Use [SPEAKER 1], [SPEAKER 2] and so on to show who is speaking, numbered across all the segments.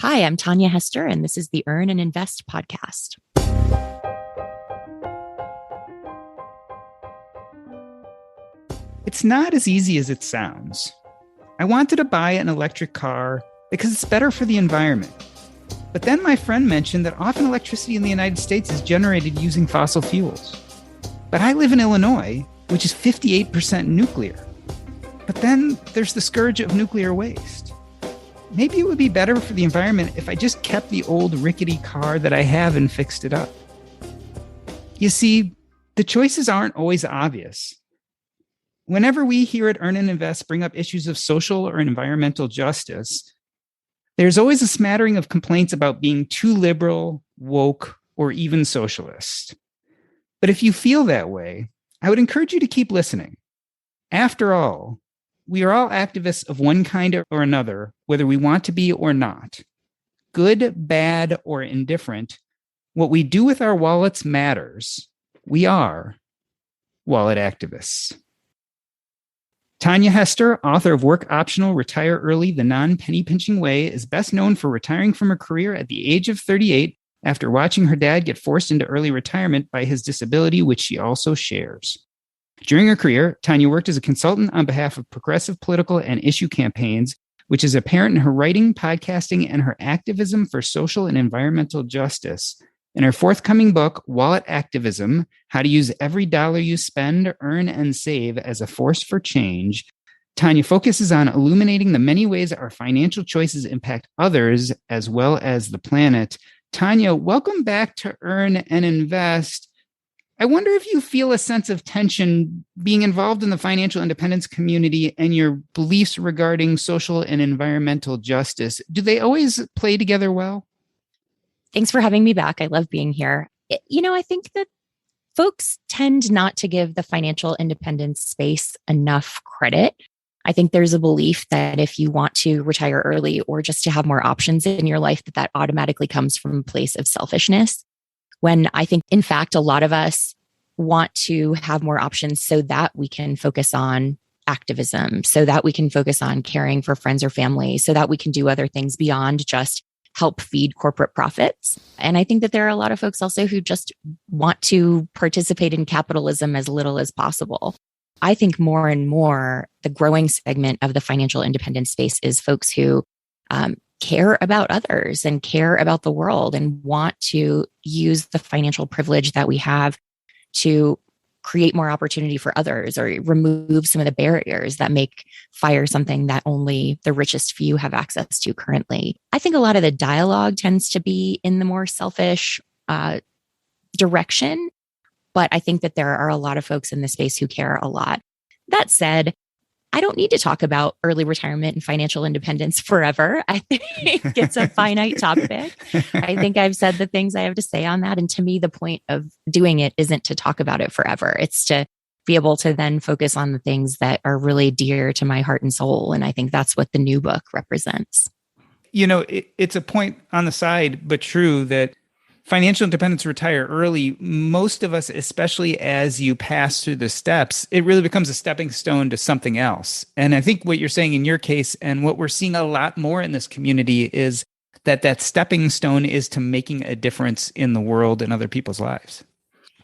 [SPEAKER 1] Hi, I'm Tanja Hester, and this is the Earn and Invest podcast.
[SPEAKER 2] It's not as easy as it sounds. I wanted to buy an electric car because it's better for the environment. But then my friend mentioned that often electricity in the United States is generated using fossil fuels. But I live in Illinois, which is 58% nuclear. But then there's the scourge of nuclear waste. Maybe it would be better for the environment if I just kept the old rickety car that I have and fixed it up. You see, the choices aren't always obvious. Whenever we here at Earn and Invest bring up issues of social or environmental justice, there's always a smattering of complaints about being too liberal, woke, or even socialist. But if you feel that way, I would encourage you to keep listening. After all, we are all activists of one kind or another, whether we want to be or not. Good, bad, or indifferent, what we do with our wallets matters. We are wallet activists. Tanja Hester, author of Work Optional, Retire Early, The Non-Penny Pinching Way, is best known for retiring from her career at the age of 38 after watching her dad get forced into early retirement by his disability, which she also shares. During her career, Tanja worked as a consultant on behalf of progressive political and issue campaigns, which is apparent in her writing, podcasting, and her activism for social and environmental justice. In her forthcoming book, Wallet Activism, How to Use Every Dollar You Spend, Earn, and Save as a Force for Change, Tanja focuses on illuminating the many ways our financial choices impact others as well as the planet. Tanja, welcome back to Earn and Invest. I wonder if you feel a sense of tension being involved in the financial independence community and your beliefs regarding social and environmental justice. Do they always play together well?
[SPEAKER 1] Thanks for having me back. I love being here. I think that folks tend not to give the financial independence space enough credit. I think there's a belief that if you want to retire early or just to have more options in your life, that automatically comes from a place of selfishness. When I think, in fact, a lot of us want to have more options so that we can focus on activism, so that we can focus on caring for friends or family, so that we can do other things beyond just help feed corporate profits. And I think that there are a lot of folks also who just want to participate in capitalism as little as possible. I think more and more the growing segment of the financial independence space is folks who care about others and care about the world and want to use the financial privilege that we have to create more opportunity for others or remove some of the barriers that make FIRE something that only the richest few have access to currently. I think a lot of the dialogue tends to be in the more selfish direction, but I think that there are a lot of folks in the space who care a lot. That said, I don't need to talk about early retirement and financial independence forever. I think it's a finite topic. I think I've said the things I have to say on that. And to me, the point of doing it isn't to talk about it forever. It's to be able to then focus on the things that are really dear to my heart and soul. And I think that's what the new book represents.
[SPEAKER 2] It's a point on the side, but true, that financial independence, retire early, most of us, especially as you pass through the steps, it really becomes a stepping stone to something else. And I think what you're saying in your case, and what we're seeing a lot more in this community, is that stepping stone is to making a difference in the world and other people's lives.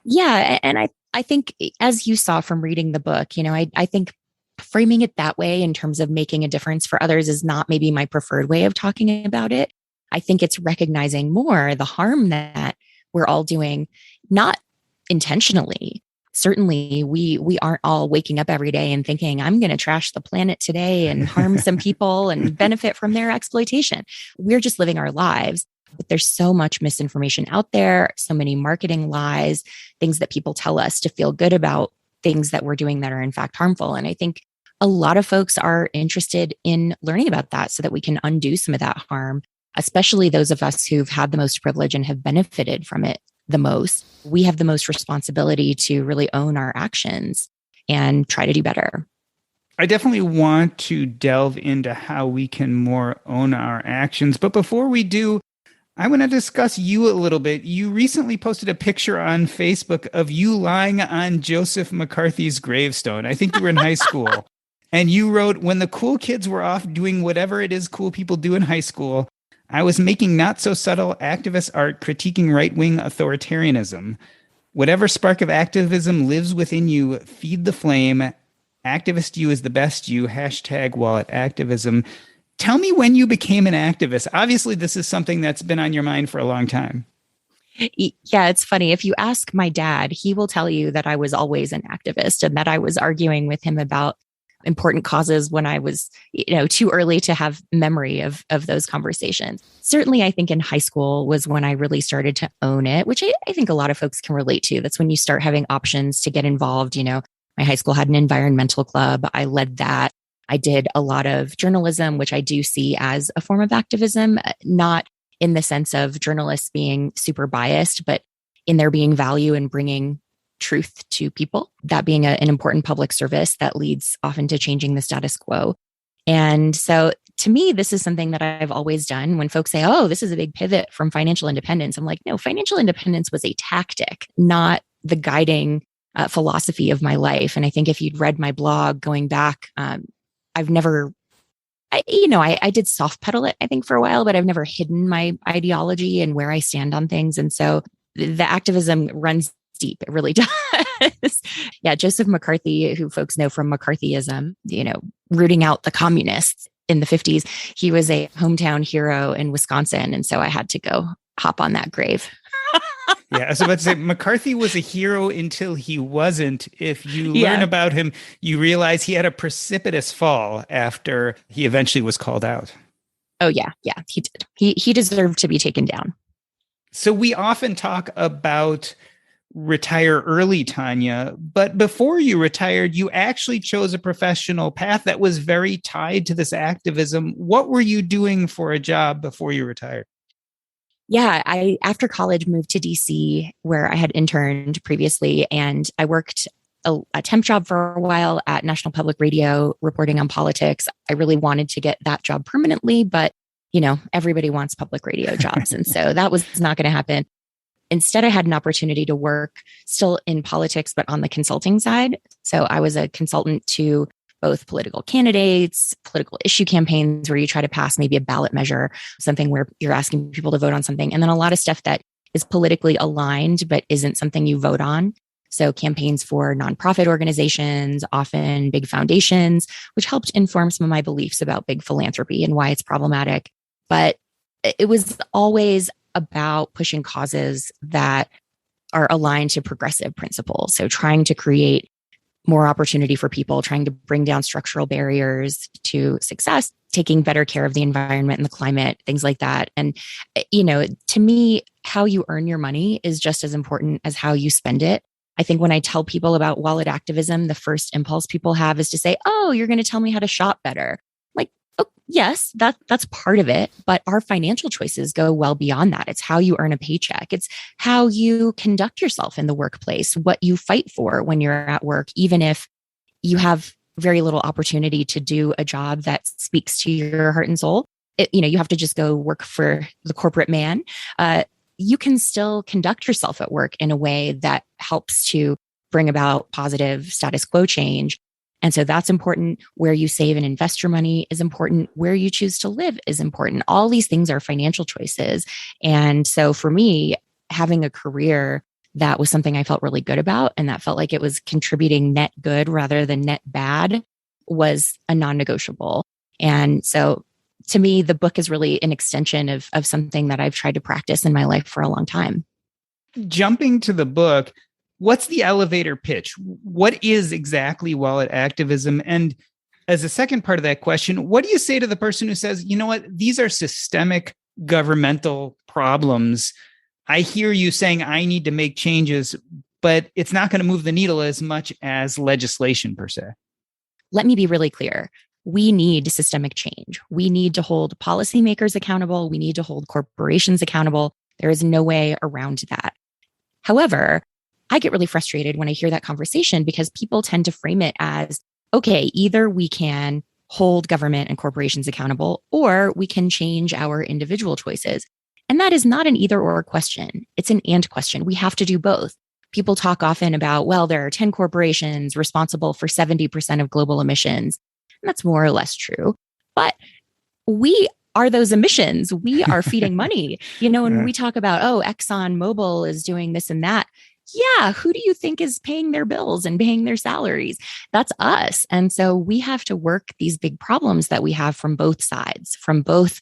[SPEAKER 1] Yeah. And I think, as you saw from reading the book, I think framing it that way in terms of making a difference for others is not maybe my preferred way of talking about it. I think it's recognizing more the harm that we're all doing, not intentionally. Certainly, we aren't all waking up every day and thinking, I'm going to trash the planet today and harm some people and benefit from their exploitation. We're just living our lives. But there's so much misinformation out there, so many marketing lies, things that people tell us to feel good about things that we're doing that are in fact harmful. And I think a lot of folks are interested in learning about that so that we can undo some of that harm, especially those of us who've had the most privilege and have benefited from it the most. We have the most responsibility to really own our actions and try to do better.
[SPEAKER 2] I definitely want to delve into how we can more own our actions. But before we do, I want to discuss you a little bit. You recently posted a picture on Facebook of you lying on Joseph McCarthy's gravestone. I think you were in high school. And you wrote, when the cool kids were off doing whatever it is cool people do in high school, I was making not so subtle activist art critiquing right-wing authoritarianism. Whatever spark of activism lives within you, feed the flame. Activist you is the best you. Hashtag wallet activism. Tell me when you became an activist. Obviously, this is something that's been on your mind for a long time.
[SPEAKER 1] Yeah, it's funny. If you ask my dad, he will tell you that I was always an activist and that I was arguing with him about important causes when I was, too early to have memory of those conversations. Certainly, I think in high school was when I really started to own it, which I think a lot of folks can relate to. That's when you start having options to get involved. My high school had an environmental club. I led that. I did a lot of journalism, which I do see as a form of activism, not in the sense of journalists being super biased, but in there being value in bringing truth to people, that being an important public service that leads often to changing the status quo. And so to me, this is something that I've always done. When folks say, oh, this is a big pivot from financial independence, I'm like, no, financial independence was a tactic, not the guiding philosophy of my life. And I think if you'd read my blog going back, I've never I did soft pedal it, I think, for a while, but I've never hidden my ideology and where I stand on things. And so the activism runs deep. It really does. Yeah. Joseph McCarthy, who folks know from McCarthyism, rooting out the communists in the 50s, he was a hometown hero in Wisconsin. And so I had to go hop on that grave.
[SPEAKER 2] Yeah, I was about to say McCarthy was a hero until he wasn't. If you learn about him, you realize he had a precipitous fall after he eventually was called out.
[SPEAKER 1] Oh, yeah, he did. He deserved to be taken down.
[SPEAKER 2] So we often talk about retire early, Tanja, but before you retired, you actually chose a professional path that was very tied to this activism. What were you doing for a job before you retired?
[SPEAKER 1] Yeah, I, after college, moved to DC where I had interned previously, and I worked a temp job for a while at National Public Radio reporting on politics. I really wanted to get that job permanently, but everybody wants public radio jobs. And so that was not going to happen. Instead, I had an opportunity to work still in politics, but on the consulting side. So I was a consultant to both political candidates, political issue campaigns where you try to pass maybe a ballot measure, something where you're asking people to vote on something, and then a lot of stuff that is politically aligned, but isn't something you vote on. So campaigns for nonprofit organizations, often big foundations, which helped inform some of my beliefs about big philanthropy and why it's problematic. But it was always about pushing causes that are aligned to progressive principles. So trying to create more opportunity for people, trying to bring down structural barriers to success, taking better care of the environment and the climate, things like that. And, to me, how you earn your money is just as important as how you spend it. I think when I tell people about wallet activism, the first impulse people have is to say, oh, you're going to tell me how to shop better. Like, oh, yes, that's part of it. But our financial choices go well beyond that. It's how you earn a paycheck. It's how you conduct yourself in the workplace, what you fight for when you're at work, even if you have very little opportunity to do a job that speaks to your heart and soul. You have to just go work for the corporate man. You can still conduct yourself at work in a way that helps to bring about positive status quo change. And so that's important. Where you save and invest your money is important. Where you choose to live is important. All these things are financial choices. And so for me, having a career that was something I felt really good about and that felt like it was contributing net good rather than net bad was a non-negotiable. And so to me, the book is really an extension of something that I've tried to practice in my life for a long time.
[SPEAKER 2] Jumping to the book, what's the elevator pitch? What is exactly wallet activism? And as a second part of that question, what do you say to the person who says, you know what, these are systemic governmental problems. I hear you saying I need to make changes, but it's not going to move the needle as much as legislation per se.
[SPEAKER 1] Let me be really clear. We need systemic change. We need to hold policymakers accountable. We need to hold corporations accountable. There is no way around that. However, I get really frustrated when I hear that conversation because people tend to frame it as, okay, either we can hold government and corporations accountable, or we can change our individual choices. And that is not an either or question. It's an and question. We have to do both. People talk often about, well, there are 10 corporations responsible for 70% of global emissions. And that's more or less true. But we are those emissions? We are feeding money. When we talk about, oh, Exxon Mobil is doing this and that. Yeah, who do you think is paying their bills and paying their salaries? That's us. And so we have to work these big problems that we have from both sides, from both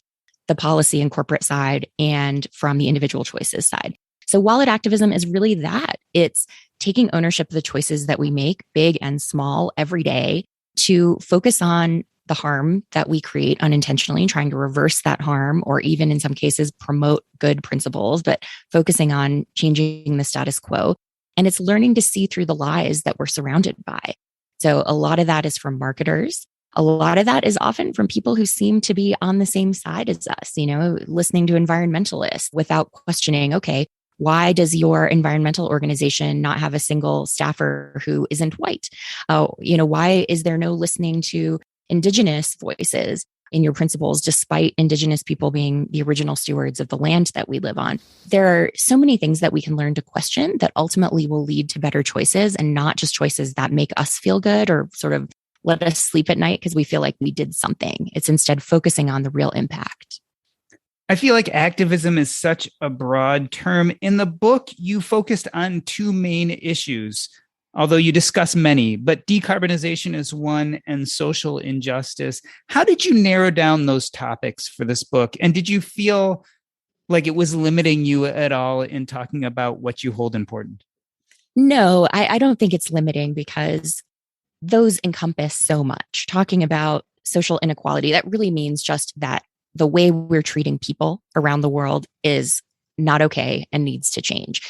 [SPEAKER 1] the policy and corporate side and from the individual choices side. So wallet activism is really that. It's taking ownership of the choices that we make, big and small, every day, to focus on the harm that we create unintentionally, trying to reverse that harm, or even in some cases promote good principles, but focusing on changing the status quo. And it's learning to see through the lies that we're surrounded by. So a lot of that is from marketers. A lot of that is often from people who seem to be on the same side as us, listening to environmentalists without questioning, okay, why does your environmental organization not have a single staffer who isn't white? Why is there no listening to Indigenous voices in your principles, despite Indigenous people being the original stewards of the land that we live on? There are so many things that we can learn to question that ultimately will lead to better choices, and not just choices that make us feel good or sort of let us sleep at night because we feel like we did something. It's instead focusing on the real impact.
[SPEAKER 2] I feel like activism is such a broad term. In the book, you focused on two main issues, although you discuss many, but decarbonization is one and social injustice. How did you narrow down those topics for this book? And did you feel like it was limiting you at all in talking about what you hold important?
[SPEAKER 1] No, I don't think it's limiting, because those encompass so much. Talking about social inequality, that really means just that the way we're treating people around the world is not okay and needs to change.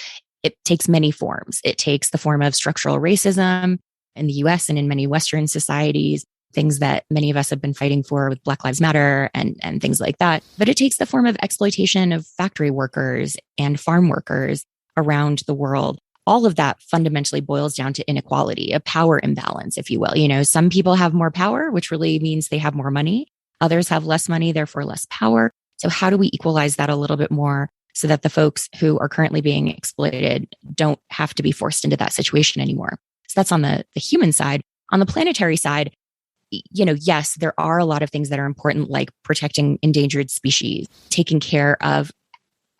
[SPEAKER 1] It takes many forms. It takes the form of structural racism in the US and in many Western societies, things that many of us have been fighting for with Black Lives Matter and things like that. But it takes the form of exploitation of factory workers and farm workers around the world. All of that fundamentally boils down to inequality, a power imbalance, if you will. Some people have more power, which really means they have more money. Others have less money, therefore less power. So how do we equalize that a little bit more so that the folks who are currently being exploited don't have to be forced into that situation anymore? So that's on the human side. On the planetary side, yes, there are a lot of things that are important, like protecting endangered species, taking care of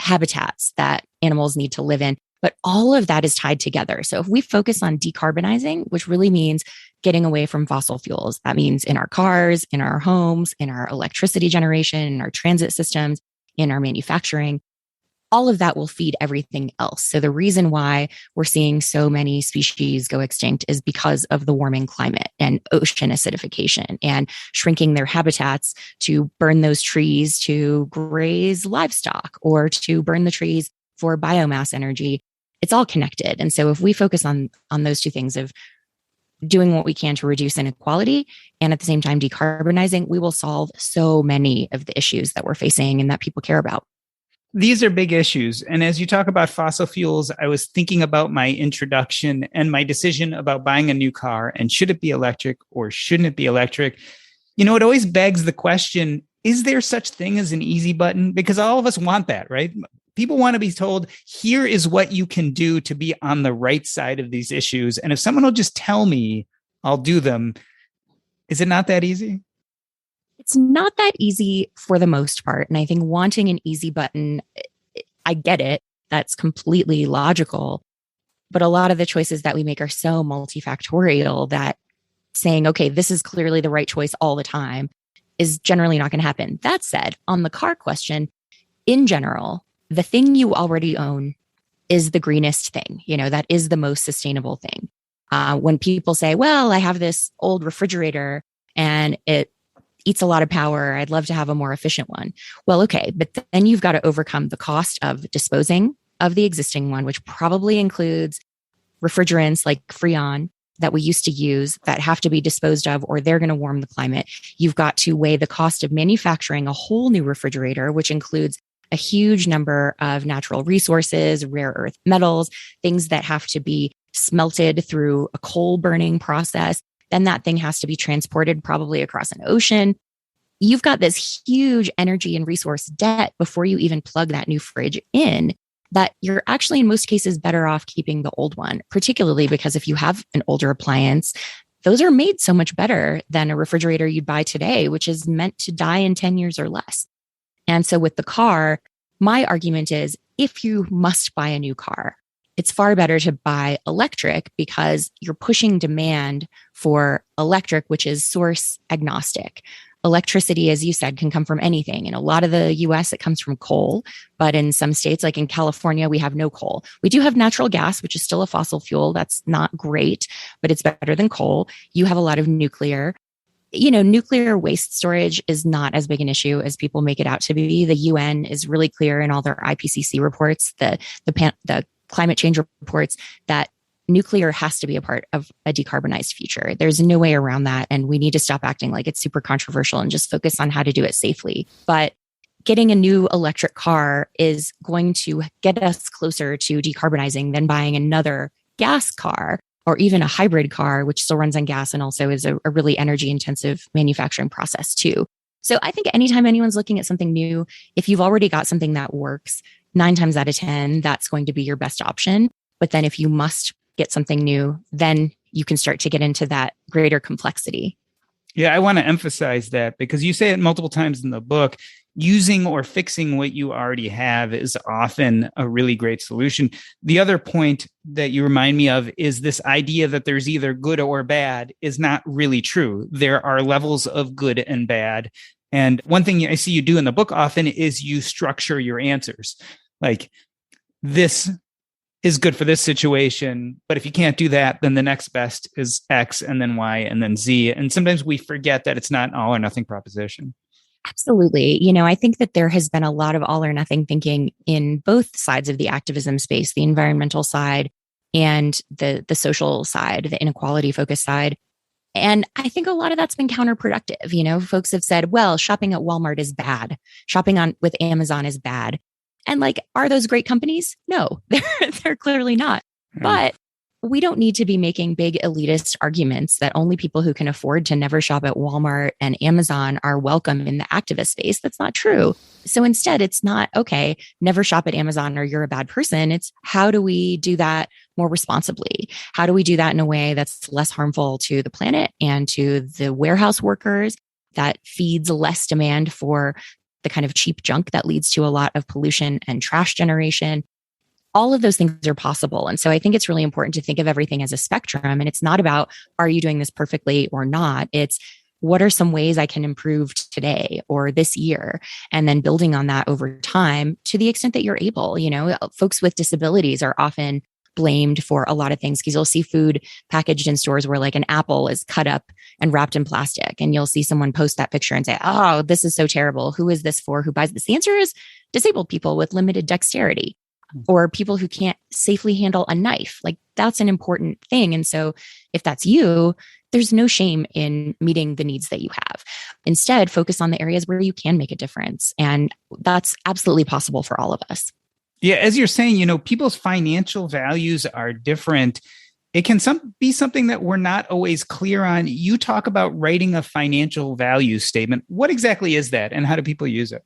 [SPEAKER 1] habitats that animals need to live in. But all of that is tied together. So if we focus on decarbonizing, which really means getting away from fossil fuels, that means in our cars, in our homes, in our electricity generation, in our transit systems, in our manufacturing, all of that will feed everything else. So the reason why we're seeing so many species go extinct is because of the warming climate and ocean acidification and shrinking their habitats to burn those trees to graze livestock or to burn the trees for biomass energy. It's all connected. And so if we focus on those two things of doing what we can to reduce inequality and at the same time decarbonizing, we will solve so many of the issues that we're facing and that people care about.
[SPEAKER 2] These are big issues. And as you talk about fossil fuels, I was thinking about my introduction and my decision about buying a new car, and should it be electric or shouldn't it be electric? It always begs the question, is there such thing as an easy button? Because all of us want that, right? People want to be told, here is what you can do to be on the right side of these issues. And if someone will just tell me, I'll do them. Is it not that easy?
[SPEAKER 1] It's not that easy for the most part. And I think wanting an easy button, I get it. That's completely logical. But a lot of the choices that we make are so multifactorial that saying, okay, this is clearly the right choice all the time is generally not going to happen. That said, on the car question, in general, the thing you already own is the greenest thing. That is the most sustainable thing. When people say, well, I have this old refrigerator and it eats a lot of power, I'd love to have a more efficient one. Well, okay, but then you've got to overcome the cost of disposing of the existing one, which probably includes refrigerants like Freon that we used to use that have to be disposed of or they're going to warm the climate. You've got to weigh the cost of manufacturing a whole new refrigerator, which includes a huge number of natural resources, rare earth metals, things that have to be smelted through a coal burning process. Then that thing has to be transported probably across an ocean. You've got this huge energy and resource debt before you even plug that new fridge in, that you're actually in most cases better off keeping the old one, particularly because if you have an older appliance, those are made so much better than a refrigerator you'd buy today, which is meant to die in 10 years or less. And so with the car, my argument is if you must buy a new car, it's far better to buy electric because you're pushing demand for electric, which is source agnostic. Electricity, as you said, can come from anything. In a lot of the US, it comes from coal. But in some states, like in California, we have no coal. We do have natural gas, which is still a fossil fuel. That's not great, but it's better than coal. You have a lot of nuclear. Nuclear waste storage is not as big an issue as people make it out to be. The UN is really clear in all their IPCC reports, the climate change reports, that nuclear has to be a part of a decarbonized future. There's no way around that. And we need to stop acting like it's super controversial and just focus on how to do it safely. But getting a new electric car is going to get us closer to decarbonizing than buying another gas car or even a hybrid car, which still runs on gas and also is a really energy intensive manufacturing process too. So I think anytime anyone's looking at something new, if you've already got something that works, 9 times out of 10, that's going to be your best option. But then if you must get something new, then you can start to get into that greater complexity.
[SPEAKER 2] Yeah, I want to emphasize that because you say it multiple times in the book. Using or fixing what you already have is often a really great solution. The other point that you remind me of is this idea that there's either good or bad is not really true. There are levels of good and bad. And one thing I see you do in the book often is you structure your answers. Like, this is good for this situation, but if you can't do that, then the next best is X and then Y and then Z. And sometimes we forget that it's not an all or nothing proposition.
[SPEAKER 1] Absolutely. I think that there has been a lot of all or nothing thinking in both sides of the activism space, the environmental side and the social side, the inequality focused side. And I think a lot of that's been counterproductive. Folks have said, well, shopping at Walmart is bad. Shopping with Amazon is bad. And are those great companies? No, they're clearly not. But we don't need to be making big elitist arguments that only people who can afford to never shop at Walmart and Amazon are welcome in the activist space. That's not true. So instead, it's not, okay, never shop at Amazon or you're a bad person. It's how do we do that more responsibly? How do we do that in a way that's less harmful to the planet and to the warehouse workers, that feeds less demand for the kind of cheap junk that leads to a lot of pollution and trash generation? All of those things are possible. And so I think it's really important to think of everything as a spectrum. And it's not about, are you doing this perfectly or not? It's, what are some ways I can improve today or this year? And then building on that over time to the extent that you're able. Folks with disabilities are often blamed for a lot of things because you'll see food packaged in stores where an apple is cut up and wrapped in plastic. And you'll see someone post that picture and say, oh, this is so terrible. Who is this for? Who buys this? The answer is disabled people with limited dexterity, or people who can't safely handle a knife. That's an important thing. And so if that's you, there's no shame in meeting the needs that you have. Instead, focus on the areas where you can make a difference. And that's absolutely possible for all of us.
[SPEAKER 2] Yeah, as you're saying, people's financial values are different. It can be something that we're not always clear on. You talk about writing a financial value statement. What exactly is that, and how do people use it?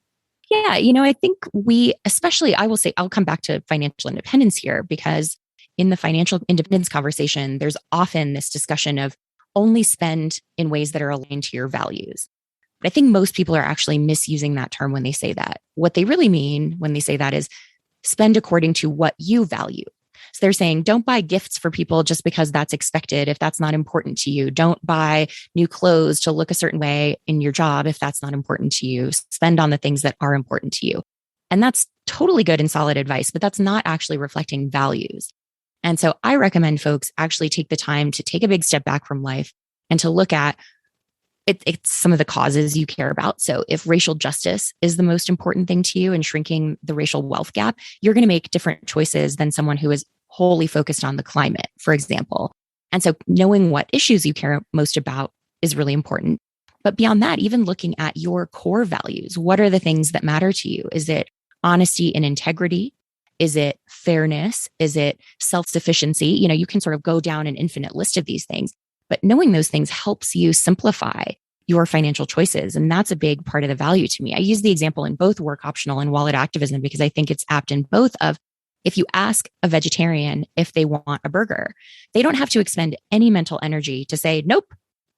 [SPEAKER 1] Yeah, I think I will say, I'll come back to financial independence here, because in the financial independence conversation, there's often this discussion of only spend in ways that are aligned to your values. But I think most people are actually misusing that term when they say that. What they really mean when they say that is spend according to what you value. So they're saying, don't buy gifts for people just because that's expected if that's not important to you. Don't buy new clothes to look a certain way in your job if that's not important to you. Spend on the things that are important to you. And that's totally good and solid advice, but that's not actually reflecting values. And so I recommend folks actually take the time to take a big step back from life and to look at it's some of the causes you care about. So if racial justice is the most important thing to you and shrinking the racial wealth gap, you're going to make different choices than someone who is wholly focused on the climate, for example. And so knowing what issues you care most about is really important. But beyond that, even looking at your core values, what are the things that matter to you? Is it honesty and integrity? Is it fairness? Is it self-sufficiency? You can sort of go down an infinite list of these things. But knowing those things helps you simplify your financial choices. And that's a big part of the value to me. I use the example in both Work Optional and Wallet Activism because I think it's apt in both of, if you ask a vegetarian if they want a burger, they don't have to expend any mental energy to say, nope,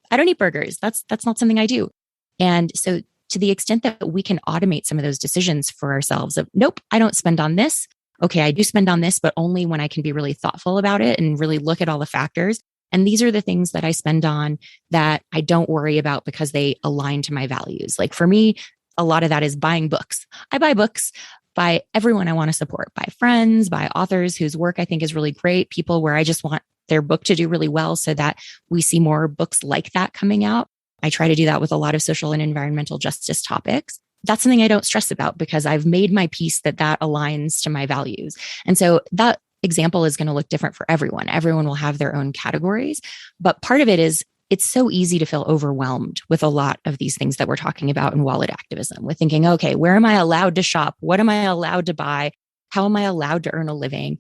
[SPEAKER 1] I don't eat burgers. That's not something I do. And so to the extent that we can automate some of those decisions for ourselves of, nope, I don't spend on this. Okay, I do spend on this, but only when I can be really thoughtful about it and really look at all the factors. And these are the things that I spend on that I don't worry about because they align to my values. Like for me, a lot of that is buying books. I buy books by everyone I want to support, by friends, by authors whose work I think is really great, people where I just want their book to do really well so that we see more books like that coming out. I try to do that with a lot of social and environmental justice topics. That's something I don't stress about because I've made my peace that aligns to my values. And so that example is going to look different for everyone. Everyone will have their own categories. But part of it is it's so easy to feel overwhelmed with a lot of these things that we're talking about in wallet activism, with thinking, okay, where am I allowed to shop? What am I allowed to buy? How am I allowed to earn a living?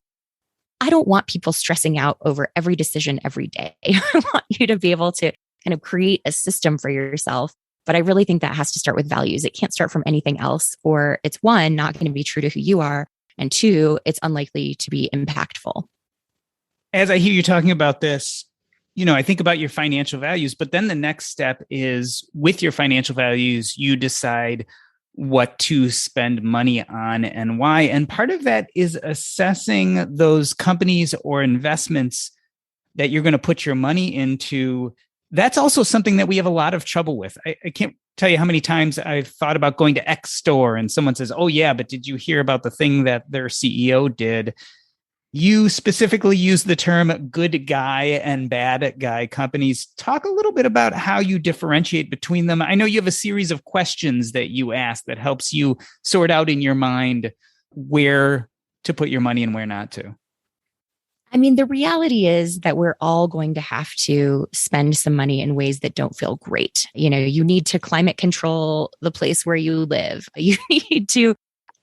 [SPEAKER 1] I don't want people stressing out over every decision every day. I want you to be able to kind of create a system for yourself. But I really think that has to start with values. It can't start from anything else, or it's one, not going to be true to who you are. And two, it's unlikely to be impactful.
[SPEAKER 2] As I hear you talking about this, I think about your financial values, but then the next step is with your financial values, you decide what to spend money on and why. And part of that is assessing those companies or investments that you're going to put your money into. That's also something that we have a lot of trouble with. I can't tell you how many times I've thought about going to X store and someone says, oh yeah, but did you hear about the thing that their CEO did? You specifically use the term good guy and bad guy companies. Talk a little bit about how you differentiate between them. I know you have a series of questions that you ask that helps you sort out in your mind where to put your money and where not to.
[SPEAKER 1] I mean, the reality is that we're all going to have to spend some money in ways that don't feel great. You need to climate control the place where you live. You need to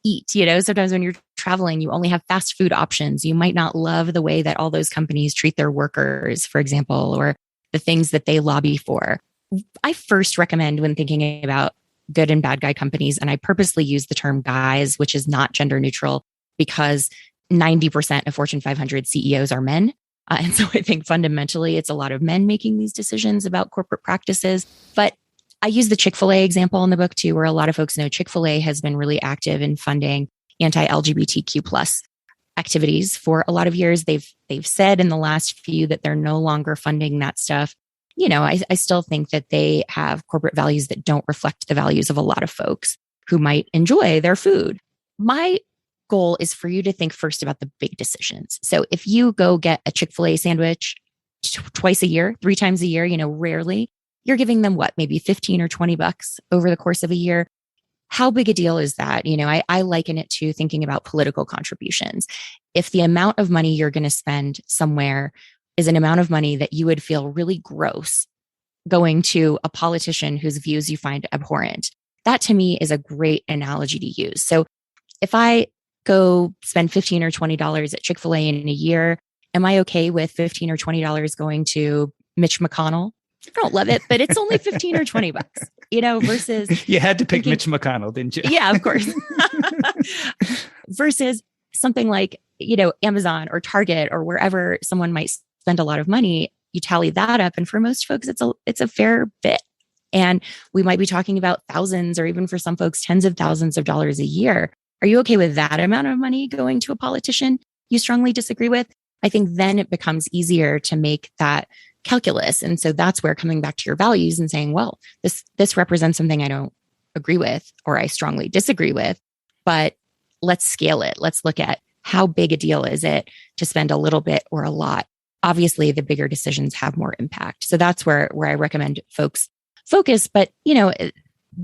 [SPEAKER 1] eat. Sometimes when you're traveling, you only have fast food options. You might not love the way that all those companies treat their workers, for example, or the things that they lobby for. I first recommend, when thinking about good and bad guy companies, and I purposely use the term guys, which is not gender neutral, because 90% of Fortune 500 CEOs are men. And so I think fundamentally it's a lot of men making these decisions about corporate practices. But I use the Chick-fil-A example in the book too, where a lot of folks know Chick-fil-A has been really active in funding anti-LGBTQ plus activities for a lot of years. They've said in the last few that they're no longer funding that stuff. I still think that they have corporate values that don't reflect the values of a lot of folks who might enjoy their food. My goal is for you to think first about the big decisions. So if you go get a Chick-fil-A sandwich twice a year, 3 times a year, rarely, you're giving them what, maybe 15 or 20 bucks over the course of a year. How big a deal is that? I liken it to thinking about political contributions. If the amount of money you're going to spend somewhere is an amount of money that you would feel really gross going to a politician whose views you find abhorrent, that to me is a great analogy to use. So if I go spend $15 or $20 at Chick-fil-A in a year, am I okay with $15 or $20 going to Mitch McConnell? I don't love it, but it's only 15 or 20 bucks, versus
[SPEAKER 2] you had to pick Mitch McConnell, didn't you?
[SPEAKER 1] Yeah, of course. Versus something like, Amazon or Target or wherever someone might spend a lot of money, you tally that up. And for most folks, it's a fair bit. And we might be talking about thousands, or even for some folks, tens of thousands of dollars a year. Are you okay with that amount of money going to a politician you strongly disagree with? I think then it becomes easier to make that calculus. And so that's where coming back to your values and saying, well, this represents something I don't agree with or I strongly disagree with, but let's scale it. Let's look at how big a deal is it to spend a little bit or a lot. Obviously, the bigger decisions have more impact. So that's where I recommend folks focus. But,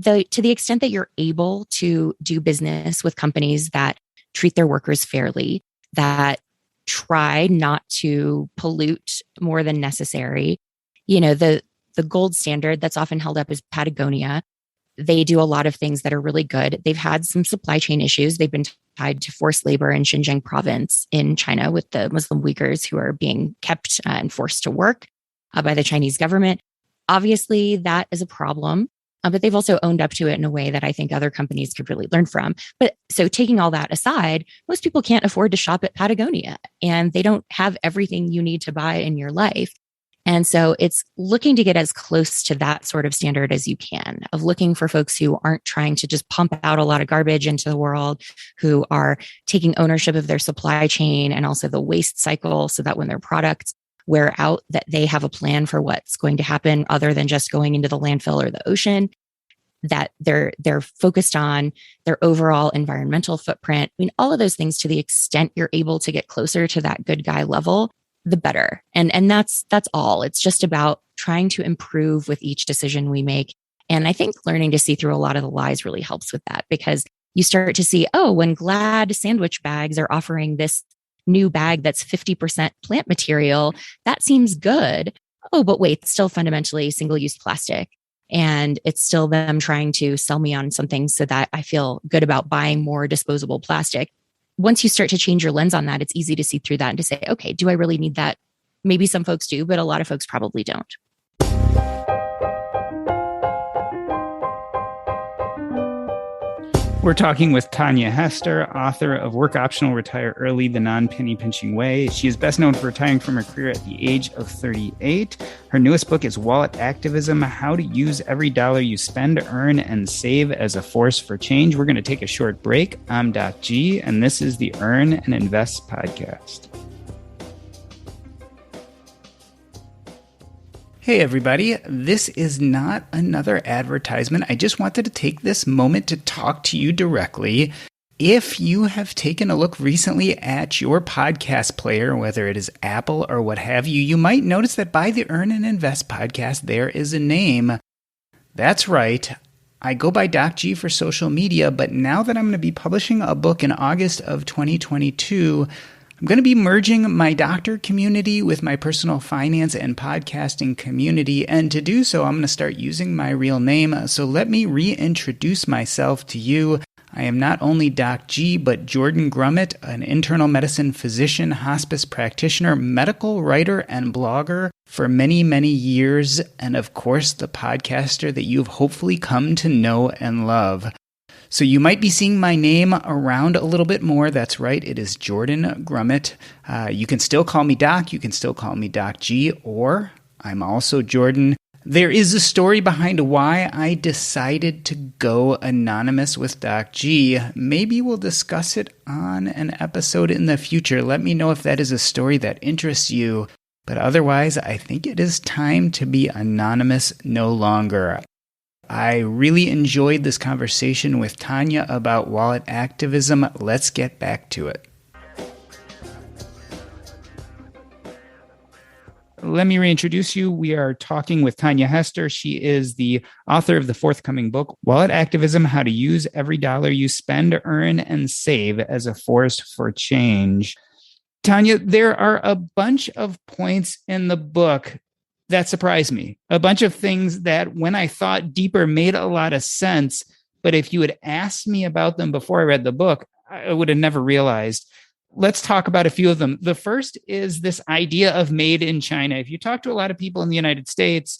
[SPEAKER 1] to the extent that you're able to do business with companies that treat their workers fairly, that try not to pollute more than necessary, the gold standard that's often held up is Patagonia. They do a lot of things that are really good. They've had some supply chain issues. They've been tied to forced labor in Xinjiang province in China with the Muslim Uyghurs who are being kept and forced to work by the Chinese government. Obviously, that is a problem. But they've also owned up to it in a way that I think other companies could really learn from. But so taking all that aside, most people can't afford to shop at Patagonia and they don't have everything you need to buy in your life. And so it's looking to get as close to that sort of standard as you can, of looking for folks who aren't trying to just pump out a lot of garbage into the world, who are taking ownership of their supply chain and also the waste cycle, so that when their products wear out, that they have a plan for what's going to happen other than just going into the landfill or the ocean, that they're focused on their overall environmental footprint. I mean, all of those things, to the extent you're able to get closer to that good guy level, the better. And that's all. It's just about trying to improve with each decision we make. And I think learning to see through a lot of the lies really helps with that, because you start to see, oh, when Glad sandwich bags are offering this new bag that's 50% plant material, that seems good. Oh, but wait, it's still fundamentally single-use plastic. And it's still them trying to sell me on something so that I feel good about buying more disposable plastic. Once you start to change your lens on that, it's easy to see through that and to say, okay, do I really need that? Maybe some folks do, but a lot of folks probably don't.
[SPEAKER 2] We're talking with Tanja Hester, author of Work Optional, Retire Early, The Non-Penny Pinching Way. She is best known for retiring from her career at the age of 38. Her newest book is Wallet Activism, How to Use Every Dollar You Spend, Earn, and Save as a Force for Change. We're going to take a short break. I'm Doc G, and this is the Earn and Invest podcast. Hey everybody, this is not another advertisement. I just wanted to take this moment to talk to you directly. If you have taken a look recently at your podcast player, whether it is Apple or what have you, you might notice that by the Earn and Invest podcast, there is a name. That's right. I go by Doc G for social media, but now that I'm going to be publishing a book in August of 2022, I'm going to be merging my doctor community with my personal finance and podcasting community, and to do so, I'm going to start using my real name. So let me reintroduce myself to you. I am not only Doc G, but Jordan Grummett, an internal medicine physician, hospice practitioner, medical writer, and blogger for many, many years, and of course, the podcaster that you've hopefully come to know and love. So you might be seeing my name around a little bit more. That's right. It is Jordan Grummett. You can still call me Doc. You can still call me Doc G, or I'm also Jordan. There is a story behind why I decided to go anonymous with Doc G. Maybe we'll discuss it on an episode in the future. Let me know if that is a story that interests you. But otherwise, I think it is time to be anonymous no longer. I really enjoyed this conversation with Tanja about wallet activism. Let's get back to it. Let me reintroduce you. We are talking with Tanja Hester. She is the author of the forthcoming book, Wallet Activism, How to Use Every Dollar You Spend, Earn, and Save as a Force for Change. Tanja, there are a bunch of points in the book that surprised me. A bunch of things that when I thought deeper made a lot of sense, but if you had asked me about them before I read the book, I would have never realized. Let's talk about a few of them. The first is this idea of made in China. If you talk to a lot of people in the United States,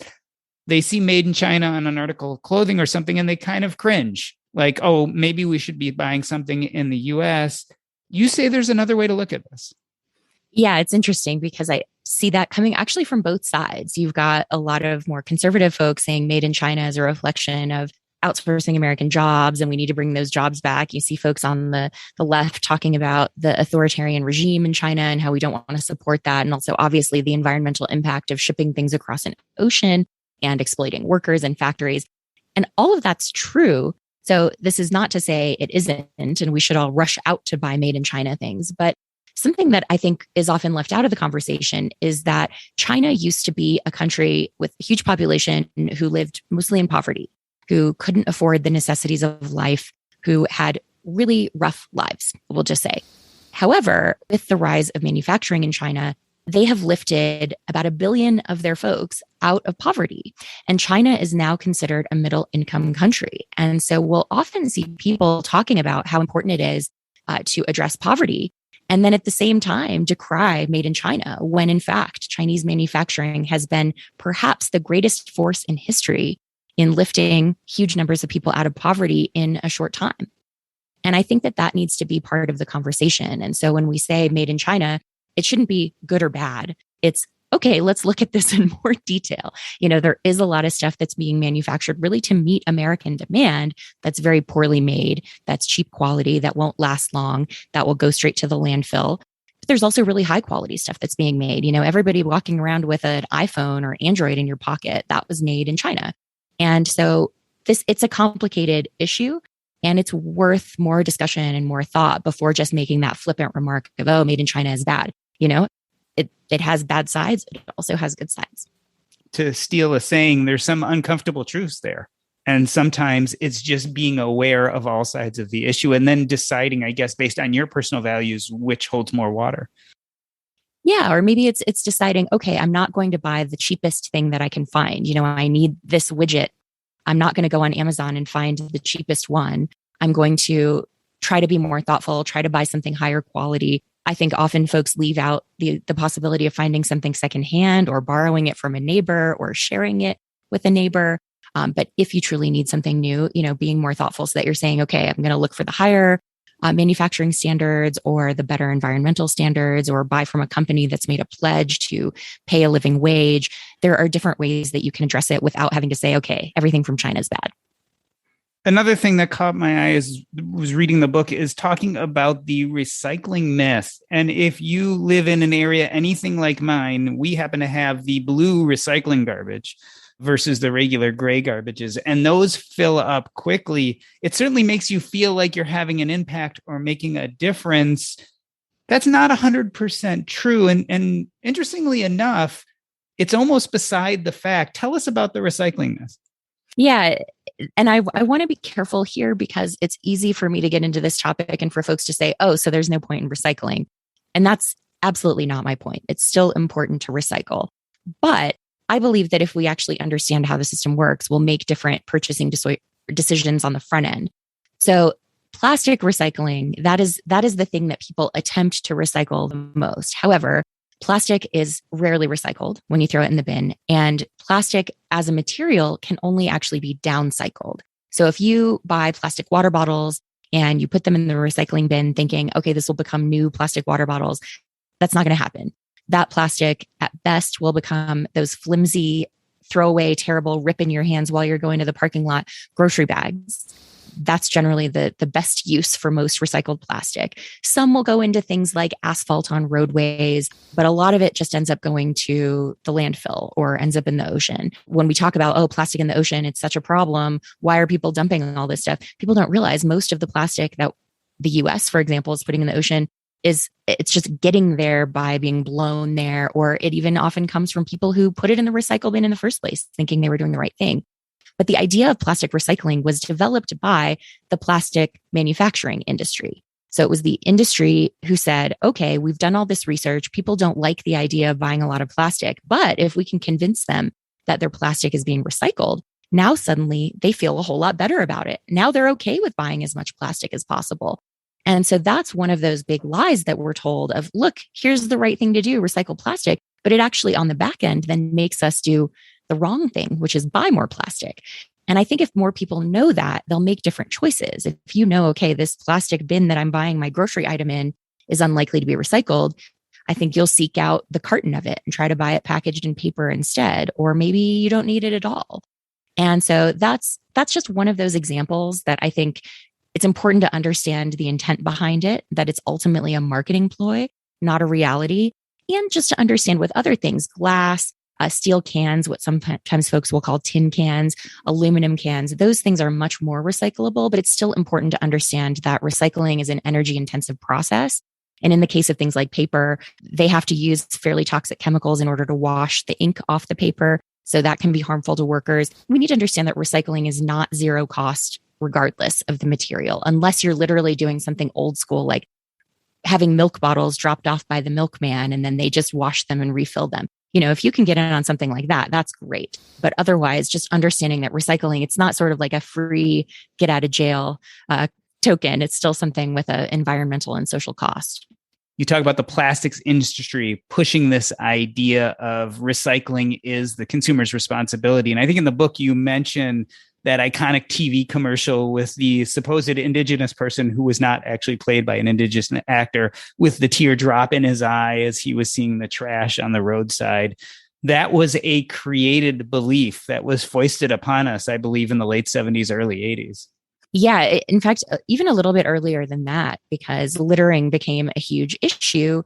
[SPEAKER 2] they see made in China on an article of clothing or something, and they kind of cringe. Like, oh, maybe we should be buying something in the US. You say there's another way to look at this.
[SPEAKER 1] Yeah, it's interesting because I see that coming actually from both sides. You've got a lot of more conservative folks saying made in China is a reflection of outsourcing American jobs and we need to bring those jobs back. You see folks on the left talking about the authoritarian regime in China and how we don't want to support that. And also, obviously, the environmental impact of shipping things across an ocean and exploiting workers and factories. And all of that's true. So this is not to say it isn't, and we should all rush out to buy made in China things. But something that I think is often left out of the conversation is that China used to be a country with a huge population who lived mostly in poverty, who couldn't afford the necessities of life, who had really rough lives, we'll just say. However, with the rise of manufacturing in China, they have lifted about 1 billion of their folks out of poverty. And China is now considered a middle income country. And so we'll often see people talking about how important it is to address poverty. And then at the same time, decry made in China, when in fact, Chinese manufacturing has been perhaps the greatest force in history in lifting huge numbers of people out of poverty in a short time. And I think that that needs to be part of the conversation. And so when we say made in China, it shouldn't be good or bad. It's, okay, let's look at this in more detail. There is a lot of stuff that's being manufactured really to meet American demand that's very poorly made, that's cheap quality, that won't last long, that will go straight to the landfill. But there's also really high quality stuff that's being made. Everybody walking around with an iPhone or Android in your pocket, that was made in China. And so it's a complicated issue, and it's worth more discussion and more thought before just making that flippant remark of, oh, made in China is bad. It has bad sides. It also has good sides.
[SPEAKER 2] To steal a saying, there's some uncomfortable truths there. And sometimes it's just being aware of all sides of the issue and then deciding, I guess, based on your personal values, which holds more water.
[SPEAKER 1] Yeah. Or maybe it's deciding, okay, I'm not going to buy the cheapest thing that I can find. I need this widget. I'm not going to go on Amazon and find the cheapest one. I'm going to try to be more thoughtful, try to buy something higher quality. I think often folks leave out the possibility of finding something secondhand or borrowing it from a neighbor or sharing it with a neighbor. But if you truly need something new, being more thoughtful so that you're saying, okay, I'm going to look for the higher manufacturing standards or the better environmental standards, or buy from a company that's made a pledge to pay a living wage. There are different ways that you can address it without having to say, okay, everything from China is bad.
[SPEAKER 2] Another thing that caught my eye as was reading the book is talking about the recycling myth. And if you live in an area anything like mine, we happen to have the blue recycling garbage versus the regular gray garbages. And those fill up quickly. It certainly makes you feel like you're having an impact or making a difference. That's not 100% true. And interestingly enough, it's almost beside the fact. Tell us about the recycling myth.
[SPEAKER 1] Yeah. And I want to be careful here because it's easy for me to get into this topic and for folks to say, oh, so there's no point in recycling. And that's absolutely not my point. It's still important to recycle. But I believe that if we actually understand how the system works, we'll make different purchasing decisions on the front end. So plastic recycling, that is the thing that people attempt to recycle the most. However, plastic is rarely recycled when you throw it in the bin, and plastic as a material can only actually be downcycled. So if you buy plastic water bottles and you put them in the recycling bin thinking, okay, this will become new plastic water bottles, that's not going to happen. That plastic at best will become those flimsy, throwaway, terrible, rip in your hands while you're going to the parking lot grocery bags. That's generally the best use for most recycled plastic. Some will go into things like asphalt on roadways, but a lot of it just ends up going to the landfill or ends up in the ocean. When we talk about, oh, plastic in the ocean, it's such a problem. Why are people dumping all this stuff? People don't realize most of the plastic that the US, for example, is putting in the ocean it's just getting there by being blown there, or it even often comes from people who put it in the recycle bin in the first place, thinking they were doing the right thing. But the idea of plastic recycling was developed by the plastic manufacturing industry. So it was the industry who said, okay, we've done all this research. People don't like the idea of buying a lot of plastic, but if we can convince them that their plastic is being recycled, now suddenly they feel a whole lot better about it. Now they're okay with buying as much plastic as possible. And so that's one of those big lies that we're told of, look, here's the right thing to do, recycle plastic. But it actually on the back end then makes us do the wrong thing, which is buy more plastic. And I think if more people know that, they'll make different choices. If you know, okay, this plastic bin that I'm buying my grocery item in is unlikely to be recycled, I think you'll seek out the carton of it and try to buy it packaged in paper instead, or maybe you don't need it at all. And so that's just one of those examples that I think it's important to understand the intent behind it, that it's ultimately a marketing ploy, not a reality. And just to understand with other things, glass, steel cans, what sometimes folks will call tin cans, aluminum cans, those things are much more recyclable, but it's still important to understand that recycling is an energy intensive process. And in the case of things like paper, they have to use fairly toxic chemicals in order to wash the ink off the paper. So that can be harmful to workers. We need to understand that recycling is not zero cost regardless of the material, unless you're literally doing something old school, like having milk bottles dropped off by the milkman and then they just wash them and refill them. If you can get in on something like that, that's great. But otherwise, just understanding that recycling, it's not sort of like a free get out of jail token. It's still something with an environmental and social cost.
[SPEAKER 2] You talk about the plastics industry pushing this idea of recycling is the consumer's responsibility. And I think in the book you mention that iconic TV commercial with the supposed indigenous person who was not actually played by an indigenous actor with the teardrop in his eye as he was seeing the trash on the roadside. That was a created belief that was foisted upon us, I believe, in the late 70s, early 80s.
[SPEAKER 1] Yeah, in fact, even a little bit earlier than that, because littering became a huge issue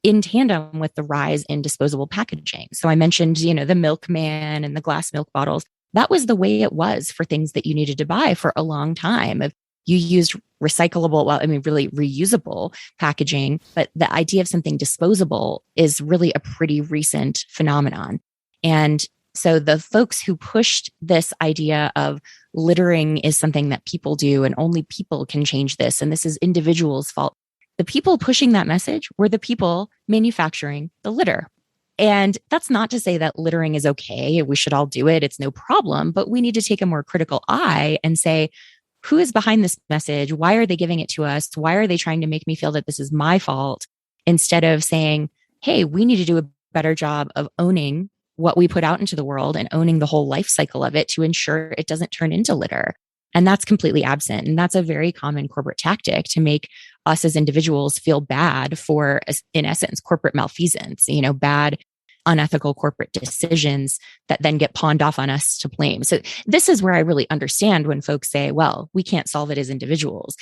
[SPEAKER 1] in tandem with the rise in disposable packaging. So I mentioned, the milkman and the glass milk bottles. That was the way it was for things that you needed to buy for a long time. If you used recyclable, really reusable packaging, but the idea of something disposable is really a pretty recent phenomenon. And so the folks who pushed this idea of littering is something that people do and only people can change this, and this is individuals' fault. The people pushing that message were the people manufacturing the litter. And that's not to say that littering is okay. We should all do it. It's no problem. But we need to take a more critical eye and say, who is behind this message? Why are they giving it to us? Why are they trying to make me feel that this is my fault? Instead of saying, hey, we need to do a better job of owning what we put out into the world and owning the whole life cycle of it to ensure it doesn't turn into litter. And that's completely absent. And that's a very common corporate tactic to make us as individuals feel bad for, in essence, corporate malfeasance, bad, unethical corporate decisions that then get pawned off on us to blame. So this is where I really understand when folks say, well, we can't solve it as individuals.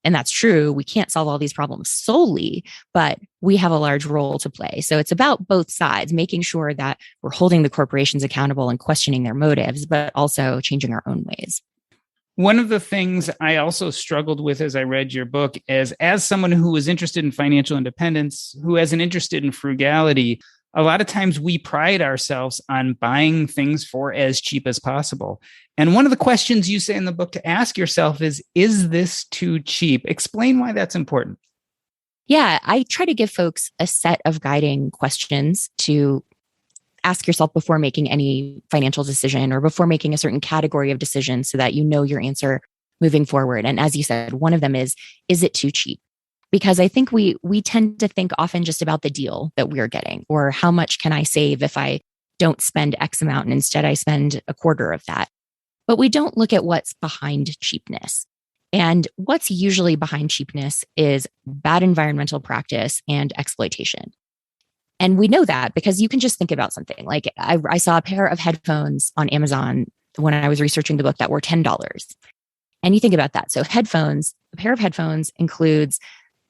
[SPEAKER 1] And that's true. We can't solve all these problems solely, but we have a large role to play. So it's about both sides, making sure that we're holding the corporations accountable and questioning their motives, but also changing our own ways.
[SPEAKER 2] One of the things I also struggled with as I read your book is, as someone who was interested in financial independence, who has an interest in frugality, a lot of times we pride ourselves on buying things for as cheap as possible. And one of the questions you say in the book to ask yourself is this too cheap? Explain why that's important.
[SPEAKER 1] Yeah, I try to give folks a set of guiding questions to ask yourself before making any financial decision or before making a certain category of decisions so that you know your answer moving forward. And as you said, one of them is it too cheap? Because I think we tend to think often just about the deal that we're getting, or how much can I save if I don't spend X amount and instead I spend a quarter of that. But we don't look at what's behind cheapness. And what's usually behind cheapness is bad environmental practice and exploitation. And we know that because you can just think about something like I saw a pair of headphones on Amazon when I was researching the book that were $10. And you think about that. So a pair of headphones includes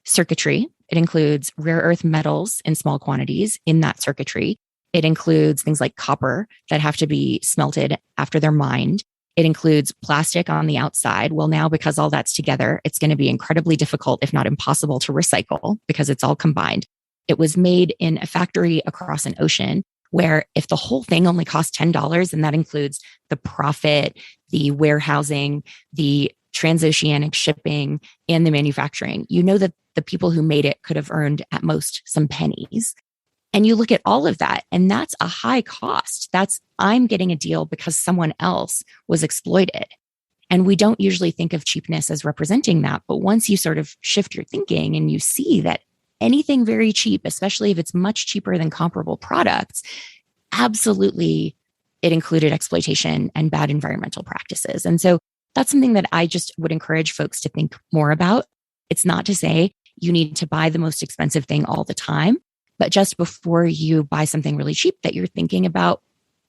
[SPEAKER 1] circuitry. It includes rare earth metals in small quantities in that circuitry. It includes things like copper that have to be smelted after they're mined. It includes plastic on the outside. Well, now because all that's together, it's going to be incredibly difficult, if not impossible, to recycle because it's all combined. It was made in a factory across an ocean where if the whole thing only cost $10, and that includes the profit, the warehousing, the transoceanic shipping, and the manufacturing, you know that the people who made it could have earned at most some pennies. And you look at all of that, and that's a high cost. I'm getting a deal because someone else was exploited. And we don't usually think of cheapness as representing that. But once you sort of shift your thinking and you see that anything very cheap, especially if it's much cheaper than comparable products, absolutely it included exploitation and bad environmental practices. And so that's something that I just would encourage folks to think more about. It's not to say you need to buy the most expensive thing all the time, but just before you buy something really cheap, that you're thinking about,